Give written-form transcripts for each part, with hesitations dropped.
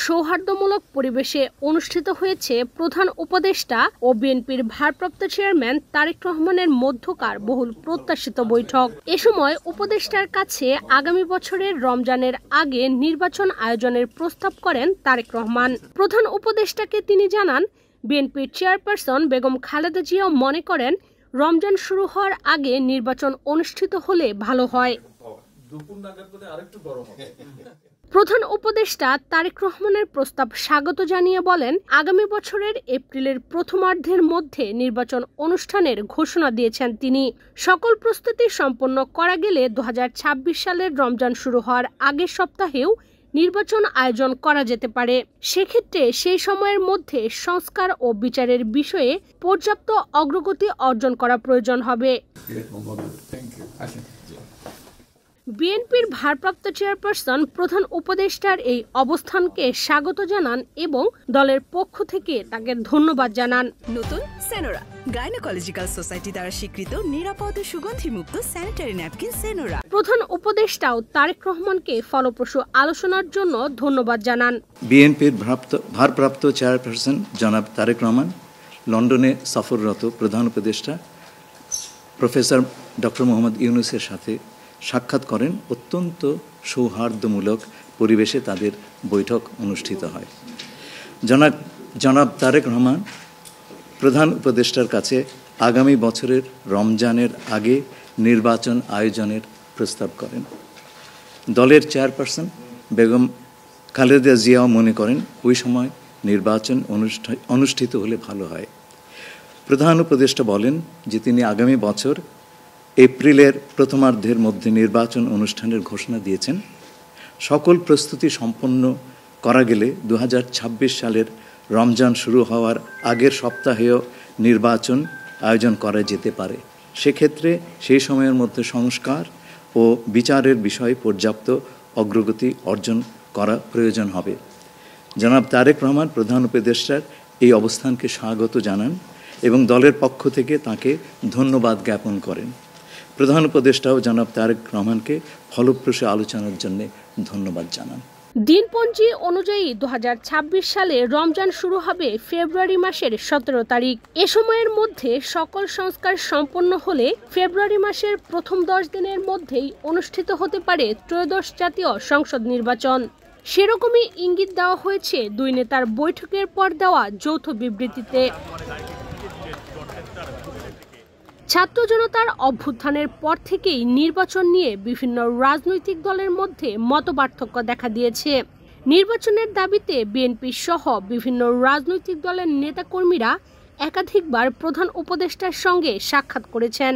সৌহার্দ্যমূলক পরিবেশে অনুষ্ঠিত হয়েছে প্রধান উপদেষ্টা ও বিএনপির ভারপ্রাপ্ত চেয়ারম্যান তারেক রহমানের মধ্যকার বহুল প্রত্যাশিত বৈঠক। এ সময় উপদেষ্টার কাছে আগামী বছরের রমজানের আগে নির্বাচন আয়োজনের প্রস্তাব করেন তারেক রহমান। প্রধান উপদেষ্টাকে তিনি জানান, বিএনপির চেয়ারপারসন বেগম খালেদা জিয়াও মনে করেন রমজান শুরু হওয়ার আগে নির্বাচন অনুষ্ঠিত হলে ভালো হয়। প্রধান উপদেষ্টা তারেক রহমানের প্রস্তাব স্বাগত জানিয়ে বলেন, আগামী বছরের এপ্রিলের প্রথমার্ধের মধ্যে নির্বাচন অনুষ্ঠানের ঘোষণা দিয়েছেন তিনি। সকল প্রস্তুতি সম্পন্ন করা গেলে 2026 সালের রমজান শুরু হওয়ার আগের সপ্তাহেও নির্বাচন আয়োজন করা যেতে পারে। সেক্ষেত্রে সেই সময়ের মধ্যে সংস্কার ও বিচারের বিষয়ে পর্যাপ্ত অগ্রগতি অর্জন করা প্রয়োজন হবে। বিএনপির ভারপ্রাপ্ত চেয়ারপারসন প্রধান উপদেষ্টার এই অবস্থানকে স্বাগত জানান এবং দলের পক্ষ থেকে তাকে ধন্যবাদ জানান। নতুন সেনোরা গাইনোকোলজিক্যাল সোসাইটি দ্বারা স্বীকৃত নিরাপদ ও সুগন্ধিমুক্ত স্যানিটারি ন্যাপকিন সেনোরা। প্রধান উপদেষ্টাও তারেক রহমানকে ফলপ্রসূ আলোচনার জন্য ধন্যবাদ জানান। বিএনপির ভারপ্রাপ্ত চেয়ারপারসন জনাব তারেক রহমান লন্ডনে সফররত প্রধান উপদেষ্টা প্রফেসর ডক্টর মোহাম্মদ ইউনূসের সাথে সাক্ষাৎ করেন। অত্যন্ত সৌহার্দ্যমূলক পরিবেশে তাদের বৈঠক অনুষ্ঠিত হয়। জনাব তারেক রহমান প্রধান উপদেষ্টার কাছে আগামী বছরের রমজানের আগে নির্বাচন আয়োজনের প্রস্তাব করেন। দলের চেয়ারপারসন বেগম খালেদা জিয়াও মনে করেন ওই সময় নির্বাচন অনুষ্ঠিত হলে ভালো হয়। প্রধান উপদেষ্টা বলেন যে তিনি আগামী বছর এপ্রিলের প্রথমার্ধের মধ্যে নির্বাচন অনুষ্ঠানের ঘোষণা দিয়েছেন। সকল প্রস্তুতি সম্পন্ন করা গেলে 2026 সালের রমজান শুরু হওয়ার আগের সপ্তাহেও নির্বাচন আয়োজন করা যেতে পারে। সেক্ষেত্রে সেই সময়ের মধ্যে সংস্কার ও বিচারের বিষয়ে পর্যাপ্ত অগ্রগতি অর্জন করা প্রয়োজন হবে। জনাব তারেক রহমান প্রধান উপদেষ্টার এই অবস্থানকে স্বাগত জানান এবং দলের পক্ষ থেকে তাকে ধন্যবাদ জ্ঞাপন করেন। প্রধান উপদেষ্টাও জনাব তারেক রহমানকে ফলপ্রসূ আলোচনার জন্য ধন্যবাদ জানান। দিনপঞ্জি অনুযায়ী 2026 সালে রমজান শুরু হবে ফেব্রুয়ারি মাসের 17 তারিখ। এ সময়ের মধ্যে সকল সংস্কার সম্পন্ন হলে ফেব্রুয়ারি মাসের প্রথম 10 দিনের মধ্যেই অনুষ্ঠিত হতে পারে ত্রয়োদশ জাতীয় সংসদ নির্বাচন। সেরকমই ইঙ্গিত দেওয়া হয়েছে দুই নেতার বৈঠকের পর দেওয়া যৌথ বিবৃতিতে। ছাত্র জনতার অভ্যুত্থানের পর থেকেই নির্বাচন নিয়ে বিভিন্ন রাজনৈতিক দলের মধ্যে মতপার্থক্য দেখা দিয়েছে। নির্বাচনের দাবিতে বিএনপি সহ বিভিন্ন রাজনৈতিক দলের নেতাকর্মীরা একাধিকবার প্রধান উপদেষ্টার সঙ্গে সাক্ষাৎ করেছেন।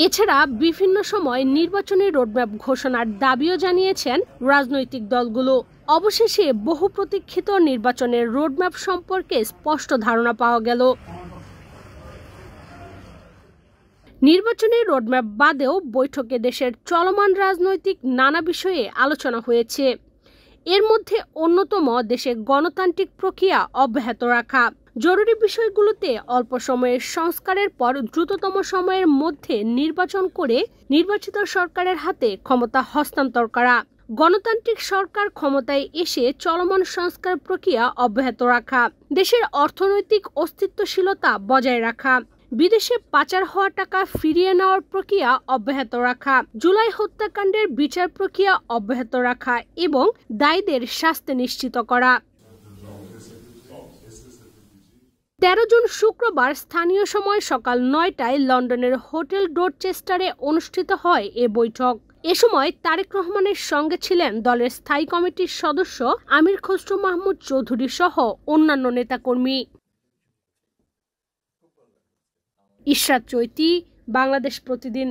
এছাড়া বিভিন্ন সময় নির্বাচনী রোডম্যাপ ঘোষণার দাবিও জানিয়েছেন রাজনৈতিক দলগুলো। অবশেষে বহু প্রতীক্ষিত নির্বাচনের রোডম্যাপ সম্পর্কে স্পষ্ট ধারণা পাওয়া গেল। নির্বাচনী রোডম্যাপ বাদেও বৈঠকে দেশের চলমান রাজনৈতিক নানা বিষয়ে আলোচনা হয়েছে। এর মধ্যে অন্যতম দেশে গণতান্ত্রিক প্রক্রিয়া অব্যাহত রাখা, জরুরি বিষয়গুলোতে অল্প সময়ের সংস্কারের পর দ্রুততম সময়ের মধ্যে নির্বাচন করে নির্বাচিত সরকারের হাতে ক্ষমতা হস্তান্তর করা, গণতান্ত্রিক সরকার ক্ষমতায় এসে চলমান সংস্কার প্রক্রিয়া অব্যাহত রাখা, দেশের অর্থনৈতিক অস্তিত্বশীলতা বজায় রাখা, বিদেশে পাচার হওয়া টাকা ফিরিয়ে নেওয়ার প্রক্রিয়া অব্যাহত রাখা, জুলাই হত্যাকাণ্ডের বিচার প্রক্রিয়া অব্যাহত রাখা এবং দায়ীদের শাস্তি নিশ্চিত করা। 13 জুন শুক্রবার স্থানীয় সময় সকাল 9টায় লন্ডনের হোটেল ডোরচেস্টারে অনুষ্ঠিত হয় এ বৈঠক। এ সময় তারেক রহমানের সঙ্গে ছিলেন দলের স্থায়ী কমিটির সদস্য আমির খসরু মাহমুদ চৌধুরী সহ অন্যান্য নেতাকর্মী। ইশরাত চৈতি, বাংলাদেশ প্রতিদিন।